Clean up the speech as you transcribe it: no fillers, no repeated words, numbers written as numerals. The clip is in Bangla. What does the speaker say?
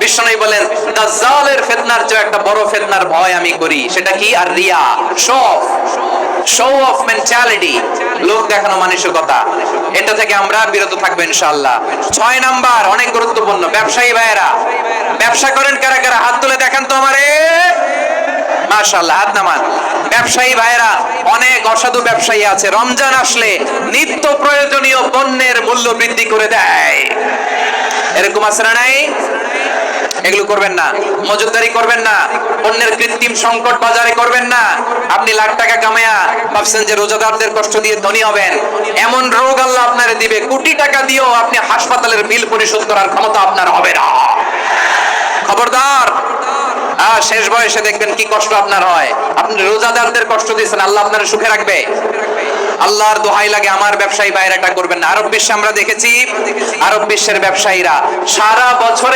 বিশ্বনবী বলেন দাজ্জালের ফিতনার চেয়ে একটা বড় ফিতনার ভয় আমি করি, সেটা কি? আর রিয়া, শো অফ মেন্টালিটি, লোক দেখানো মানসিকতা। এটা থেকে আমরা বিরত থাকবো ইনশাআল্লাহ। 6 নাম্বার অনেক গুরুত্বপূর্ণ, ব্যবসায়ী ভাইয়েরা, ব্যবসা করেন কারা কারা? হাত তুলে দেখান তো আমারে। মাশাআল্লাহ, হাত নামান। ব্যবসায়ী ভাইয়েরা, অনেক অসাধু ব্যবসায়ী আছে, রমজান আসলে নিত্য প্রয়োজনীয় পণ্যের মূল্য বৃদ্ধি করে দেয়। এরকম আছে না নাই? এগুলো করবেন না, মজুতদারি করবেন না, পণ্যের কৃত্রিম সংকট বাজারে করবেন না। আপনি লাখ টাকা কামায়া ভাবছেন যে রোজাদারদের কষ্ট দিয়ে ধনী হবেন, এমন রোগ আল্লাহ আপনারে দিবে, কোটি টাকা দিয়েও আপনি হাসপাতালের বিল পরিশোধ করার ক্ষমতা আপনার হবে না। খবরদার। শেষ বয়সে দেখবেন কি কষ্ট আপনার হয়। আপনি রোজাদারদের কষ্ট দিয়েছেন, আল্লাহ আপনার সুখে রাখবে? আল্লাহর দোহাই লাগে আমার ব্যবসায়ী ভাইরা এটা করবেন না। আরব বিশ্বে আমরা দেখেছি, আরব বিশ্বের ব্যবসায়ীরা সারা বছর